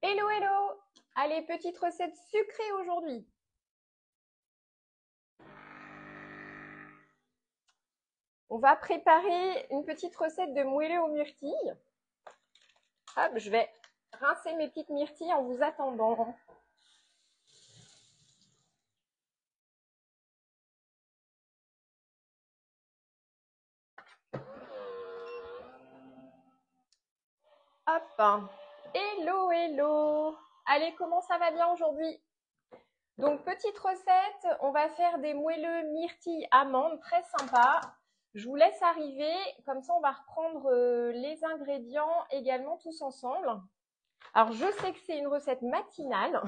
Hello, hello! Allez, petite recette sucrée aujourd'hui. On va préparer une petite recette de moelleux aux myrtilles. Hop, je vais rincer mes petites myrtilles en vous attendant. Hop! Hello, hello! Allez, comment ça va bien aujourd'hui? Donc, petite recette, on va faire des moelleux myrtilles amandes, très sympa. Je vous laisse arriver, comme ça on va reprendre les ingrédients également tous ensemble. Alors, je sais que c'est une recette matinale,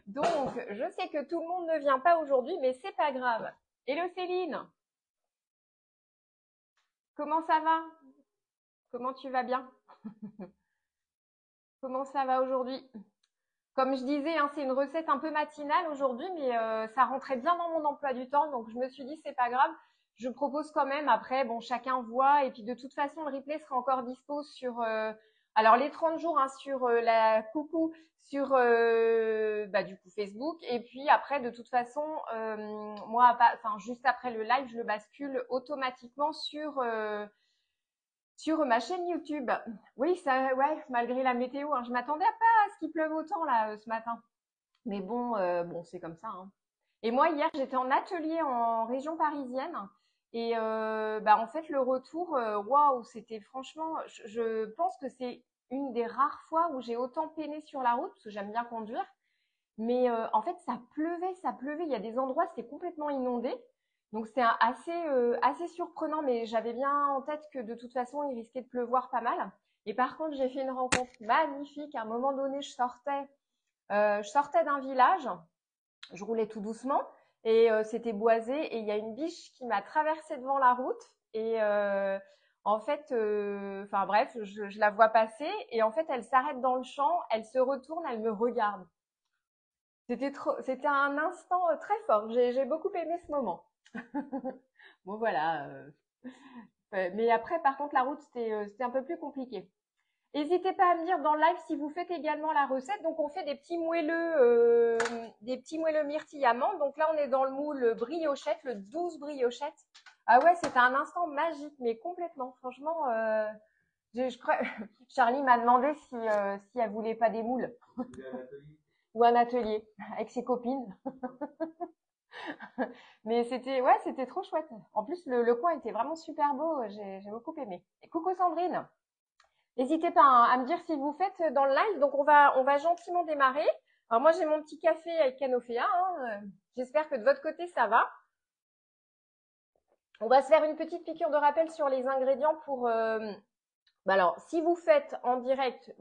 donc je sais que tout le monde ne vient pas aujourd'hui, mais c'est pas grave. Hello Céline, comment ça va? Comment tu vas bien? Comment ça va aujourd'hui? Comme je disais, hein, c'est une recette un peu matinale aujourd'hui, mais ça rentrait bien dans mon emploi du temps, donc je me suis dit c'est pas grave. Je propose quand même. Après, bon, chacun voit, et puis de toute façon, le replay sera encore dispo sur, alors les 30 jours hein, sur la coucou, sur du coup Facebook, et puis après, de toute façon, moi, enfin juste après le live, je le bascule automatiquement sur ma chaîne YouTube. Oui, ça, ouais, malgré la météo, hein, je m'attendais pas à ce qu'il pleuve autant là ce matin. Mais bon, c'est comme ça, hein. Et moi, hier, j'étais en atelier en région parisienne. Et en fait, le retour, waouh, c'était franchement, je pense que c'est une des rares fois où j'ai autant peiné sur la route, parce que j'aime bien conduire. Mais en fait, ça pleuvait, ça pleuvait. Il y a des endroits, c'était complètement inondé. Donc, c'est assez surprenant, mais j'avais bien en tête que de toute façon, il risquait de pleuvoir pas mal. Et par contre, j'ai fait une rencontre magnifique. À un moment donné, je sortais d'un village, je roulais tout doucement et c'était boisé et il y a une biche qui m'a traversé devant la route et en fait, enfin bref, je la vois passer et en fait, elle s'arrête dans le champ, elle se retourne, elle me regarde. C'était un instant très fort. J'ai beaucoup aimé ce moment. Bon voilà. Mais après, par contre, la route c'était un peu plus compliqué. N'hésitez pas à me dire dans le live si vous faites également la recette. Donc, on fait des petits moelleux myrtilles amandes. Donc là, on est dans le moule briochette, le 12 briochette. Ah ouais, c'était un instant magique, mais complètement. Franchement, Charlie m'a demandé si elle voulait pas des moules ou un atelier avec ses copines. Mais c'était trop chouette. En plus, le coin était vraiment super beau. J'ai beaucoup aimé. Et coucou Sandrine. N'hésitez pas hein, à me dire si vous faites dans le live. Donc, on va gentiment démarrer. Alors, moi, j'ai mon petit café avec Canofea. Hein. J'espère que de votre côté, ça va. On va se faire une petite piqûre de rappel sur les ingrédients pour… alors, si vous faites en direct,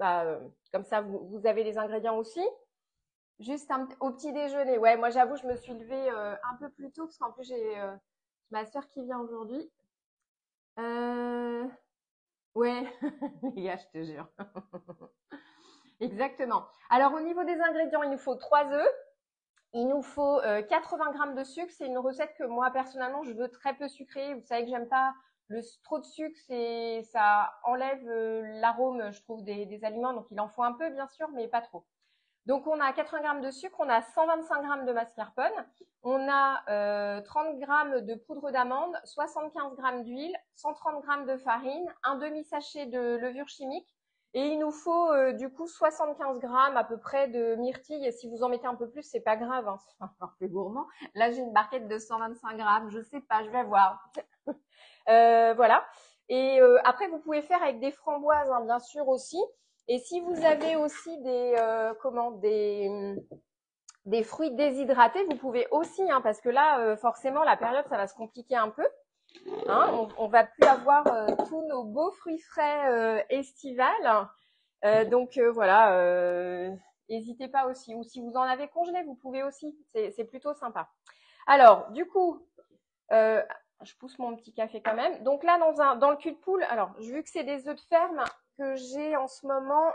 comme ça, vous avez les ingrédients aussi. Juste au petit déjeuner. Ouais, moi, j'avoue, je me suis levée un peu plus tôt parce qu'en plus, j'ai ma soeur qui vient aujourd'hui. Ouais, les gars, je te jure. Exactement. Alors, au niveau des ingrédients, il nous faut 3 œufs. Il nous faut 80 grammes de sucre. C'est une recette que moi, personnellement, je veux très peu sucrée. Vous savez que j'aime pas trop de sucre. Ça enlève l'arôme, je trouve, des aliments. Donc, il en faut un peu, bien sûr, mais pas trop. Donc, on a 80 grammes de sucre. On a 125 grammes de mascarpone. On a 30 grammes de poudre d'amande, 75 grammes d'huile, 130 grammes de farine, un demi-sachet de levure chimique. Et il nous faut du coup 75 grammes à peu près de myrtilles. Et si vous en mettez un peu plus, c'est pas grave, hein, c'est un peu gourmand. Là, j'ai une barquette de 125 grammes. Je sais pas, je vais voir. Voilà. Et après, vous pouvez faire avec des framboises, hein, bien sûr aussi. Et si vous avez aussi des fruits déshydratés, vous pouvez aussi, hein, parce que là, forcément, la période, ça va se compliquer un peu. Hein, on va plus avoir tous nos beaux fruits frais estivales. Donc voilà, n'hésitez pas aussi. Ou si vous en avez congelé, vous pouvez aussi. C'est plutôt sympa. Alors, du coup, je pousse mon petit café quand même. Donc là, dans le cul de poule, alors, vu que c'est des œufs de ferme que j'ai en ce moment,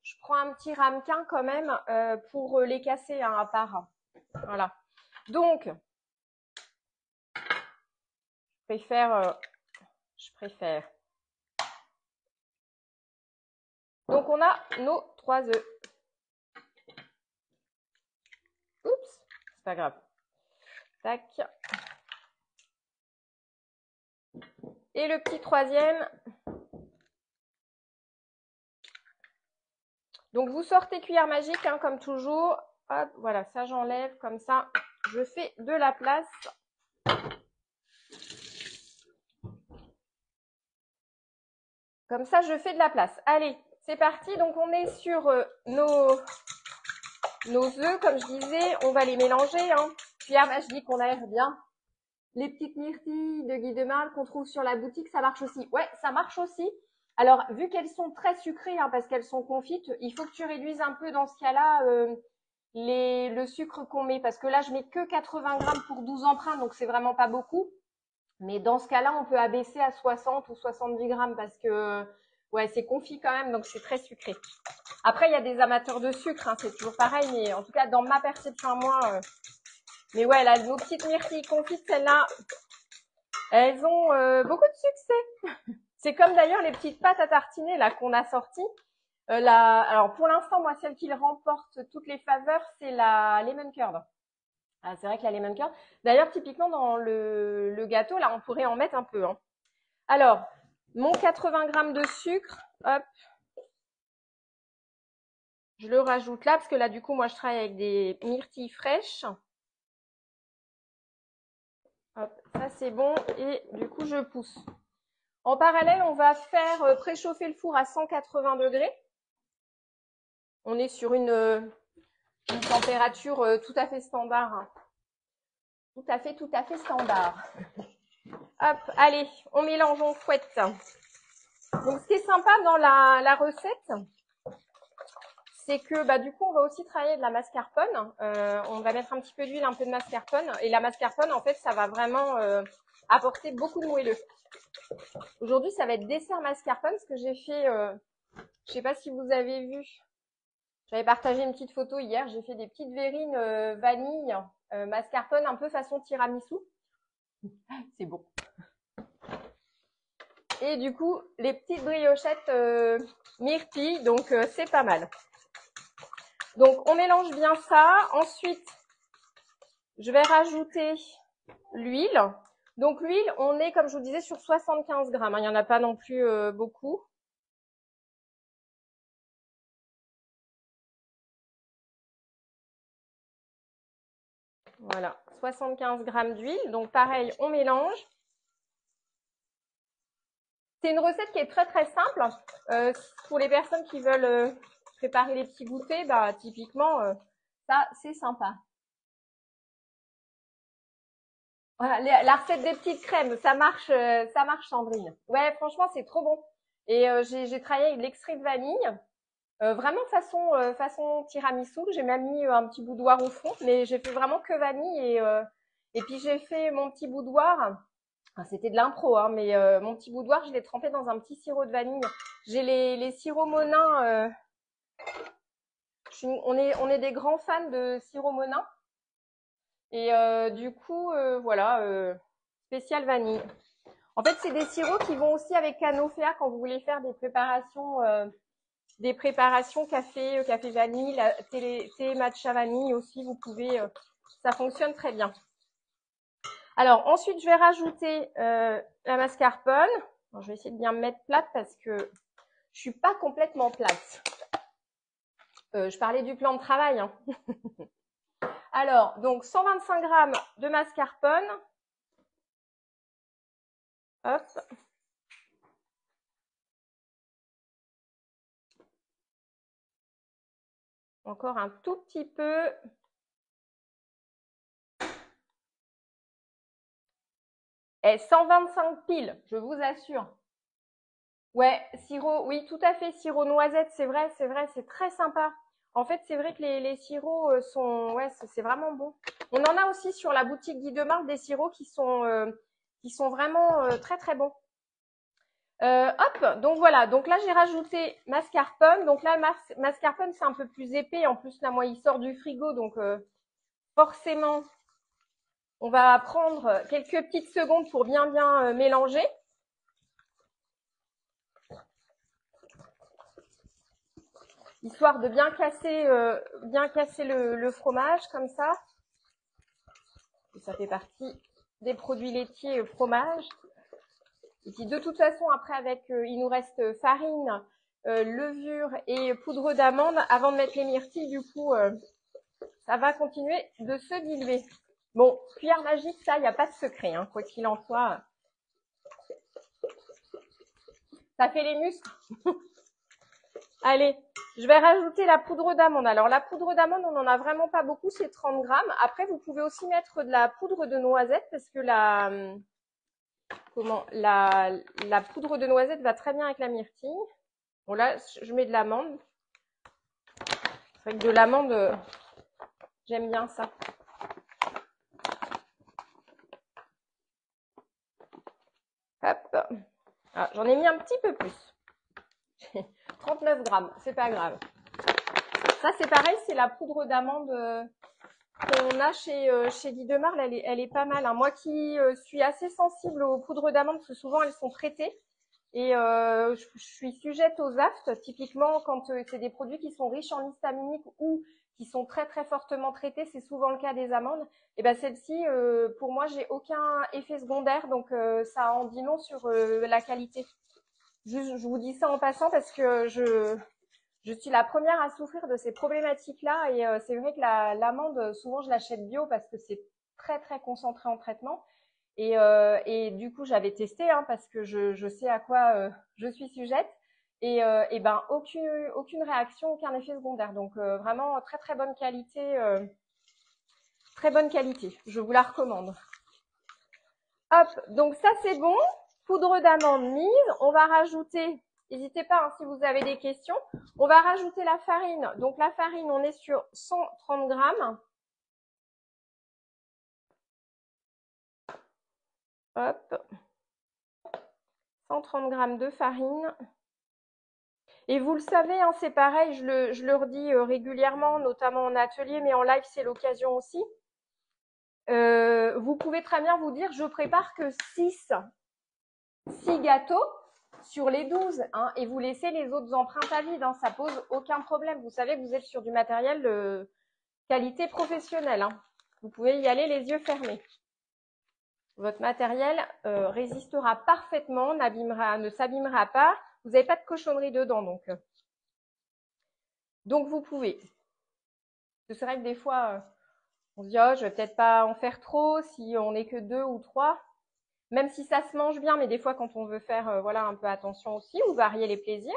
je prends un petit ramequin quand même pour les casser hein, à part. Voilà. Donc, je préfère. Donc, on a nos 3 œufs. pas grave. Tac. Et le petit troisième. Donc, vous sortez cuillère magique, hein, comme toujours. Hop, voilà, ça j'enlève comme ça. Je fais de la place. Comme ça, je fais de la place. Allez, c'est parti. Donc, on est sur nos œufs, comme je disais. On va les mélanger. Hein. Cuillère magique, on aère bien. Les petites myrtilles de Guy de Marle qu'on trouve sur la boutique, ça marche aussi. Ouais, ça marche aussi. Alors, vu qu'elles sont très sucrées, hein, parce qu'elles sont confites, il faut que tu réduises un peu dans ce cas-là le sucre qu'on met. Parce que là, je mets que 80 grammes pour 12 empreintes, donc c'est vraiment pas beaucoup. Mais dans ce cas-là, on peut abaisser à 60 ou 70 grammes parce que ouais, c'est confit quand même, donc c'est très sucré. Après, il y a des amateurs de sucre, hein, c'est toujours pareil, mais en tout cas, dans ma perception à moi... Mais ouais, là, nos petites myrtilles confites, celles-là, elles ont beaucoup de succès. C'est comme d'ailleurs les petites pâtes à tartiner là qu'on a sorties. Alors pour l'instant, moi, celle qui remporte toutes les faveurs, c'est la lemon curd. Ah, c'est vrai que la lemon curd. D'ailleurs, typiquement dans le gâteau, là, on pourrait en mettre un peu. Hein. Alors, mon 80 grammes de sucre, hop, je le rajoute là parce que là, du coup, moi, je travaille avec des myrtilles fraîches. Hop, ça c'est bon et du coup je pousse. En parallèle, on va faire préchauffer le four à 180 degrés. On est sur une température tout à fait standard. Hein. Tout à fait standard. Hop, allez, on mélange, on fouette. Donc ce qui est sympa dans la recette, c'est que bah, du coup on va aussi travailler de la mascarpone. On va mettre un petit peu d'huile, un peu de mascarpone. Et la mascarpone, en fait, ça va vraiment apporter beaucoup de moelleux. Aujourd'hui, ça va être dessert mascarpone, parce que j'ai fait, je sais pas si vous avez vu, j'avais partagé une petite photo hier, j'ai fait des petites verrines vanille, mascarpone, un peu façon tiramisu. C'est bon. Et du coup, les petites briochettes myrtilles, donc c'est pas mal. Donc, on mélange bien ça. Ensuite, je vais rajouter l'huile. Donc, l'huile, on est, comme je vous disais, sur 75 grammes. Hein. Il n'y en a pas non plus beaucoup. Voilà, 75 grammes d'huile. Donc, pareil, on mélange. C'est une recette qui est très, très simple. Pour les personnes qui veulent préparer les petits goûters, bah, typiquement, ça, c'est sympa. Voilà, la recette des petites crèmes, ça marche, Sandrine. Ouais, franchement, c'est trop bon. Et j'ai travaillé avec l'extrait de vanille, vraiment façon tiramisu. J'ai même mis un petit boudoir au fond, mais j'ai fait vraiment que vanille et puis j'ai fait mon petit boudoir. Enfin, c'était de l'impro, hein, mais mon petit boudoir, je l'ai trempé dans un petit sirop de vanille. J'ai les sirops Monin. On est des grands fans de sirop Monin. Et du coup, voilà, spécial vanille. En fait, c'est des sirops qui vont aussi avec Canofea quand vous voulez faire des préparations café vanille, thé matcha vanille aussi, vous pouvez, ça fonctionne très bien. Alors ensuite, je vais rajouter la mascarpone. Alors, je vais essayer de bien me mettre plate parce que je suis pas complètement plate. Je parlais du plan de travail. Hein. Alors, donc 125 grammes de mascarpone. Hop. Encore un tout petit peu. Et 125 piles, je vous assure. Ouais, sirop, oui, tout à fait, sirop noisette, c'est vrai, c'est très sympa. En fait, c'est vrai que les sirops sont, ouais, c'est vraiment bon. On en a aussi sur la boutique Guy de Marle des sirops qui sont vraiment très très bons. Hop, donc voilà, donc là j'ai rajouté mascarpone. Donc là, mascarpone c'est un peu plus épais. En plus là, moi, il sort du frigo, donc forcément, on va prendre quelques petites secondes pour bien mélanger. Histoire de bien casser le fromage comme ça. ça fait partie des produits laitiers fromage. Et puis de toute façon, après, il nous reste farine, levure et poudre d'amande. Avant de mettre les myrtilles, du coup, ça va continuer de se diluer. Bon, cuillère magique, ça, il n'y a pas de secret, hein, quoi qu'il en soit. Ça fait les muscles. Allez, je vais rajouter la poudre d'amande. Alors, la poudre d'amande, on n'en a vraiment pas beaucoup, c'est 30 grammes. Après, vous pouvez aussi mettre de la poudre de noisette parce que la poudre de noisette va très bien avec la myrtille. Bon, là, je mets de l'amande. C'est vrai que de l'amande, j'aime bien ça. Hop. Ah, j'en ai mis un petit peu plus. 39 grammes, c'est pas grave. Ça, c'est pareil, c'est la poudre d'amande qu'on a chez Lidemar. Elle est pas mal, hein. Moi qui suis assez sensible aux poudres d'amande, parce que souvent elles sont traitées. Et je suis sujette aux aftes, typiquement quand c'est des produits qui sont riches en histaminique ou qui sont très très fortement traités, c'est souvent le cas des amandes. Et ben celle-ci, pour moi, j'ai aucun effet secondaire, donc ça en dit long sur la qualité. Juste, je vous dis ça en passant parce que je suis la première à souffrir de ces problématiques-là et c'est vrai que l'amande, souvent je l'achète bio parce que c'est très très concentré en traitement. Et du coup, j'avais testé hein, parce que je sais à quoi je suis sujette. Et ben aucune réaction, aucun effet secondaire. Donc vraiment très très bonne qualité, très bonne qualité. Je vous la recommande. Hop, donc ça c'est bon. Poudre d'amande mise. On va rajouter, n'hésitez pas hein, si vous avez des questions. On va rajouter la farine. Donc la farine, on est sur 130 grammes. Hop, 130 grammes de farine. Et vous le savez, hein, c'est pareil, je le redis régulièrement, notamment en atelier, mais en live, c'est l'occasion aussi. Vous pouvez très bien vous dire, je prépare que 6 gâteaux sur les 12, hein, et vous laissez les autres empreintes à vide, hein, ça pose aucun problème. Vous savez que vous êtes sur du matériel de qualité professionnelle. Hein. Vous pouvez y aller les yeux fermés. Votre matériel résistera parfaitement, ne s'abîmera pas. Vous n'avez pas de cochonnerie dedans, donc vous pouvez. C'est vrai que des fois, on se dit, oh, je vais peut-être pas en faire trop si on n'est que 2 ou 3. Même si ça se mange bien, mais des fois, quand on veut faire voilà, un peu attention aussi ou varier les plaisirs,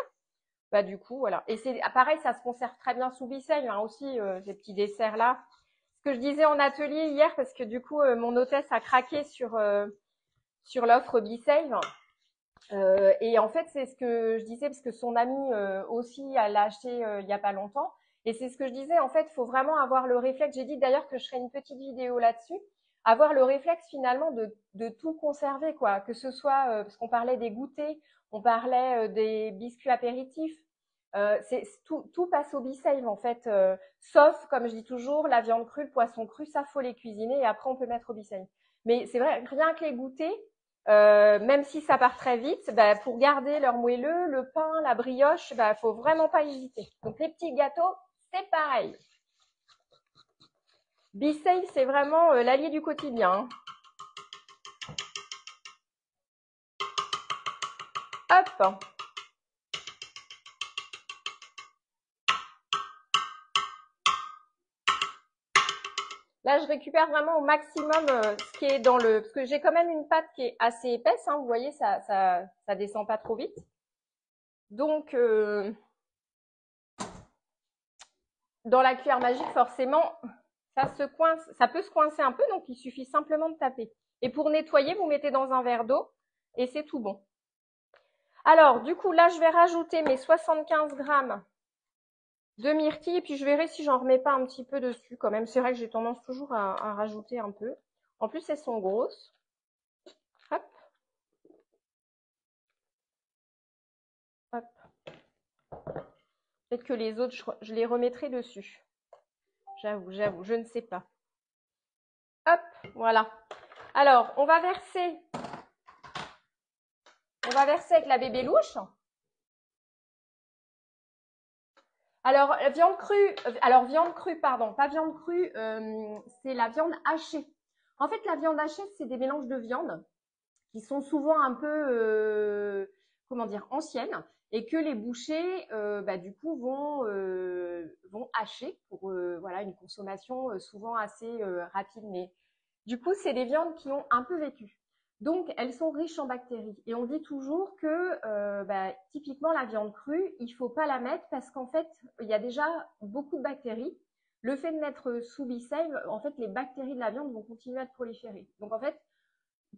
bah du coup, voilà. Et c'est pareil, ça se conserve très bien sous Bissell hein, aussi, ces petits desserts-là. Ce que je disais en atelier hier, parce que du coup, mon hôtesse a craqué sur l'offre Bissell. Et en fait, c'est ce que je disais, parce que son amie aussi, elle l'a acheté il y a pas longtemps. Et c'est ce que je disais, en fait, il faut vraiment avoir le réflexe. J'ai dit d'ailleurs que je ferai une petite vidéo là-dessus. Avoir le réflexe finalement de tout conserver, quoi. Que ce soit, parce qu'on parlait des goûters, on parlait des biscuits apéritifs. Tout passe au be-save en fait. Sauf, comme je dis toujours, la viande crue, le poisson cru, ça faut les cuisiner et après on peut mettre au be-save. Mais c'est vrai, rien que les goûters, même si ça part très vite, bah, pour garder leur moelleux, le pain, la brioche, bah, faut vraiment pas hésiter. Donc les petits gâteaux, c'est pareil. Be-Save, c'est vraiment l'allié du quotidien. Hop. Là, je récupère vraiment au maximum ce qui est dans le... Parce que j'ai quand même une pâte qui est assez épaisse, hein, vous voyez, ça descend pas trop vite. Donc, dans la cuillère magique, forcément, ça peut se coincer un peu, donc il suffit simplement de taper. Et pour nettoyer, vous mettez dans un verre d'eau et c'est tout bon. Alors, du coup, là, je vais rajouter mes 75 grammes de myrtilles et puis je verrai si j'en remets pas un petit peu dessus quand même. C'est vrai que j'ai tendance toujours à rajouter un peu. En plus, elles sont grosses. Hop. Hop. Peut-être que les autres, je les remettrai dessus. J'avoue, je ne sais pas. Hop, voilà. Alors, on va verser avec la bébé louche. Alors, viande crue, pardon, pas viande crue, c'est la viande hachée. En fait, la viande hachée, c'est des mélanges de viande qui sont souvent un peu, comment dire, anciennes et que les bouchers, du coup, vont hacher pour voilà, une consommation souvent assez rapide. Mais du coup, c'est des viandes qui ont un peu vécu. Donc, elles sont riches en bactéries. Et on dit toujours que, typiquement, la viande crue, il faut pas la mettre parce qu'en fait, il y a déjà beaucoup de bactéries. Le fait de mettre sous B-Save, en fait, les bactéries de la viande vont continuer à proliférer. Donc, en fait,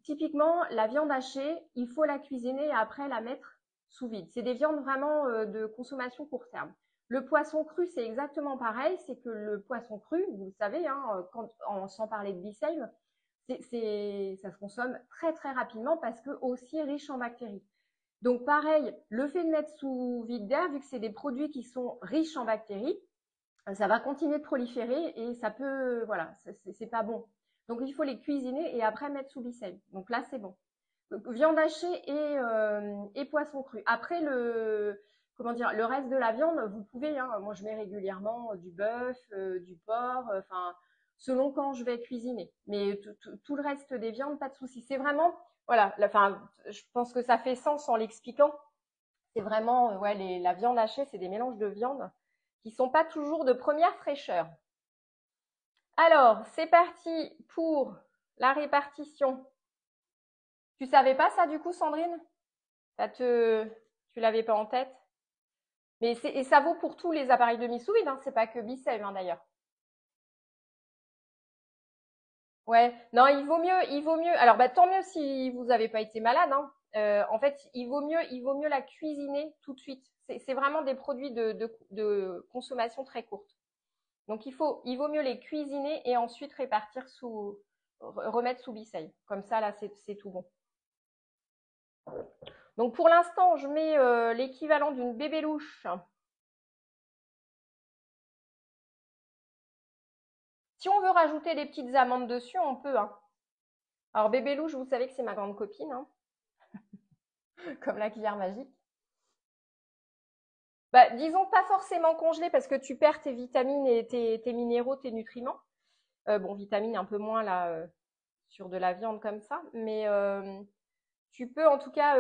typiquement, la viande hachée, il faut la cuisiner et après la mettre sous vide. C'est des viandes vraiment de consommation court terme. Le poisson cru, c'est exactement pareil. C'est que le poisson cru, vous le savez, hein, sans parler de B-Save, ça se consomme très très rapidement parce que aussi riche en bactéries. Donc pareil, le fait de mettre sous vide d'air, vu que c'est des produits qui sont riches en bactéries, ça va continuer de proliférer et ça peut, voilà, c'est pas bon. Donc il faut les cuisiner et après mettre sous B-Save. Donc là c'est bon. Donc, viande hachée et poisson cru. Après comment dire, le reste de la viande, vous pouvez, hein, moi je mets régulièrement du bœuf, du porc, enfin selon quand je vais cuisiner. Mais tout le reste des viandes, pas de souci. C'est vraiment, voilà, enfin je pense que ça fait sens en l'expliquant. C'est vraiment, ouais, la viande hachée, c'est des mélanges de viande qui sont pas toujours de première fraîcheur. Alors, c'est parti pour la répartition. Tu savais pas ça du coup, Sandrine? Tu l'avais pas en tête? Et ça vaut pour tous les appareils de mise sous vide, hein, c'est pas que B-Save, hein, d'ailleurs. Ouais, non, il vaut mieux. Alors, tant mieux si vous n'avez pas été malade, hein. En fait, il vaut mieux la cuisiner tout de suite. C'est vraiment des produits de consommation très courte. Donc, il vaut mieux les cuisiner et ensuite remettre sous B-Save. Comme ça, là, c'est tout bon. Donc, pour l'instant, je mets l'équivalent d'une bébé louche. Si on veut rajouter des petites amandes dessus, on peut, hein. Alors, bébé louche, vous savez que c'est ma grande copine, hein, comme la cuillère magique. Disons pas forcément congelé parce que tu perds tes vitamines et tes minéraux, tes nutriments. Bon, vitamines un peu moins là sur de la viande comme ça, mais tu peux en tout cas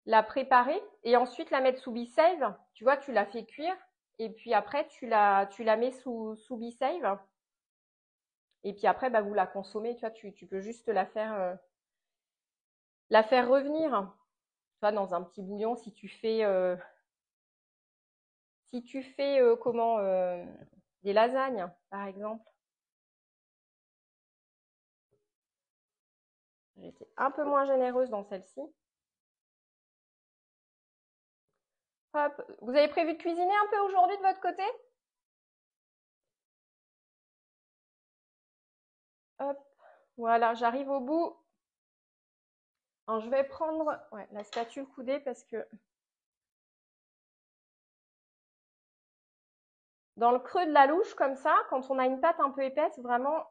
la préparer et ensuite la mettre sous B-Save. Tu vois, tu la fais cuire et puis après tu la mets sous B-Save et puis après vous la consommez. Tu vois, tu peux juste la faire revenir. Tu vois, dans un petit bouillon si tu fais des lasagnes par exemple. J'ai été un peu moins généreuse dans celle-ci. Hop, vous avez prévu de cuisiner un peu aujourd'hui de votre côté? Hop, voilà, j'arrive au bout. Alors, je vais prendre la spatule coudée parce que dans le creux de la louche, comme ça, quand on a une pâte un peu épaisse, vraiment,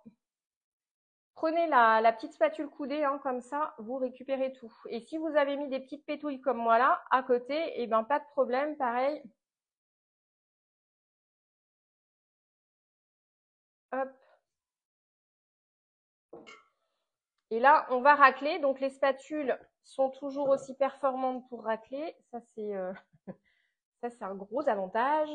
prenez la petite spatule coudée, hein, comme ça, vous récupérez tout. Et si vous avez mis des petites pétouilles comme moi là, à côté, et pas de problème, pareil. Hop. Et là, on va racler. Donc, les spatules sont toujours aussi performantes pour racler. Ça, c'est un gros avantage.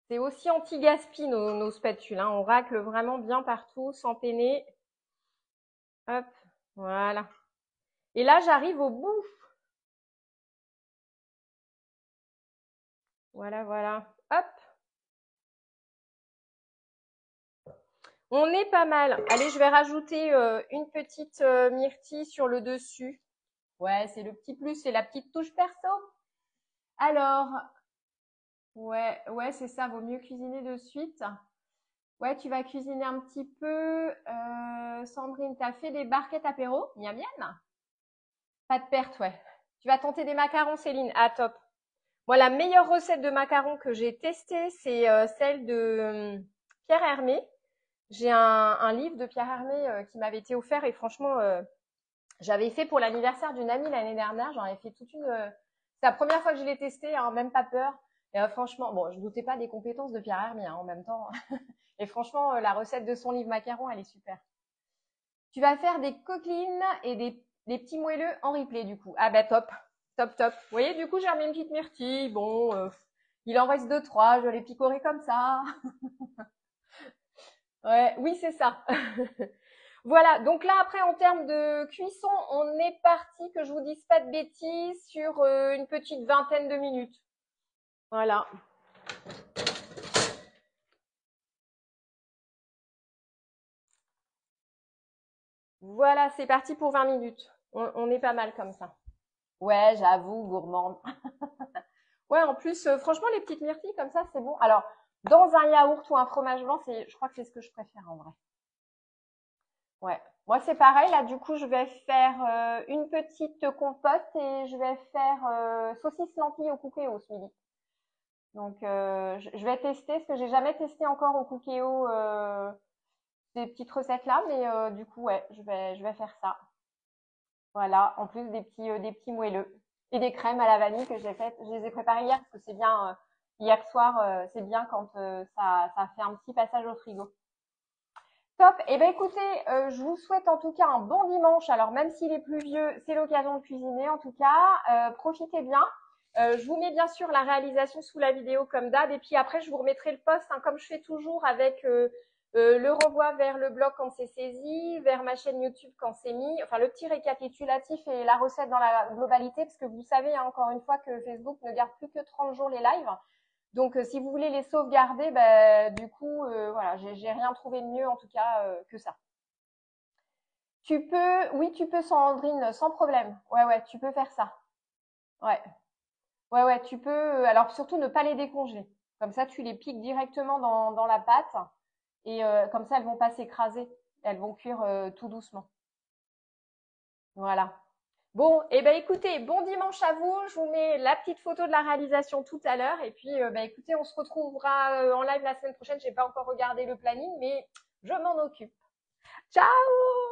C'est aussi anti-gaspi nos spatules, hein. On racle vraiment bien partout, sans peiner. Hop, voilà. Et là, j'arrive au bout. Voilà, voilà. Hop. On est pas mal. Allez, je vais rajouter une petite myrtille sur le dessus. Ouais, c'est le petit plus, c'est la petite touche perso. Alors, ouais, c'est ça, vaut mieux cuisiner de suite. Ouais, tu vas cuisiner un petit peu. Sandrine, t'as fait des barquettes apéro? Miam miam. Pas de perte, ouais. Tu vas tenter des macarons, Céline. Ah, top. Moi, la meilleure recette de macarons que j'ai testée, c'est celle de Pierre Hermé. J'ai un livre de Pierre Hermé qui m'avait été offert et franchement, j'avais fait pour l'anniversaire d'une amie l'année dernière. J'en avais fait toute une. C'est la première fois que je l'ai testé, hein, même pas peur. Et franchement, bon, je doutais pas des compétences de Pierre Hermé en même temps. Et franchement, la recette de son livre macaron, elle est super. Tu vas faire des coquelines et des petits moelleux en replay du coup. Ah bah top, top, top. Vous voyez, du coup, j'ai remis une petite myrtille. Bon, il en reste 2, 3, je vais les picorer comme ça. Ouais, oui, c'est ça. Voilà, donc là après en termes de cuisson, on est parti, que je vous dise pas de bêtises, sur une petite vingtaine de minutes. Voilà. Voilà, c'est parti pour 20 minutes. On est pas mal comme ça. Ouais, j'avoue, gourmande. Ouais, en plus, franchement, les petites myrtilles comme ça, c'est bon. Alors, dans un yaourt ou un fromage blanc, je crois que c'est ce que je préfère en vrai. Ouais. Moi, c'est pareil. Là, du coup, je vais faire une petite compote et je vais faire saucisse lentilles au cookéo ce midi. Donc, je vais tester, parce que j'ai jamais testé encore au cookéo ces petites recettes-là, mais du coup, ouais, je vais faire ça. Voilà, en plus des petits moelleux et des crèmes à la vanille que j'ai faites. Je les ai préparées hier parce que c'est bien, hier soir, c'est bien quand ça fait un petit passage au frigo. Top. Eh ben écoutez, je vous souhaite en tout cas un bon dimanche. Alors même s'il est pluvieux, c'est l'occasion de cuisiner en tout cas. Profitez bien. Je vous mets bien sûr la réalisation sous la vidéo comme d'hab. Et puis après, je vous remettrai le post comme je fais toujours avec le renvoi vers le blog quand c'est saisi, vers ma chaîne YouTube quand c'est mis. Enfin, le petit récapitulatif et la recette dans la globalité. Parce que vous savez, encore une fois, que Facebook ne garde plus que 30 jours les lives. Donc, si vous voulez les sauvegarder, du coup, voilà, j'ai rien trouvé de mieux en tout cas que ça. Oui, tu peux, Sandrine, sans problème. Ouais, ouais, tu peux faire ça. Ouais, ouais, ouais, tu peux. Alors, surtout, ne pas les décongeler. Comme ça, tu les piques directement dans la pâte et comme ça, elles vont pas s'écraser. Elles vont cuire tout doucement. Voilà. Bon, eh ben écoutez, bon dimanche à vous. Je vous mets la petite photo de la réalisation tout à l'heure. Et puis, écoutez, on se retrouvera en live la semaine prochaine. J'ai pas encore regardé le planning, mais je m'en occupe. Ciao!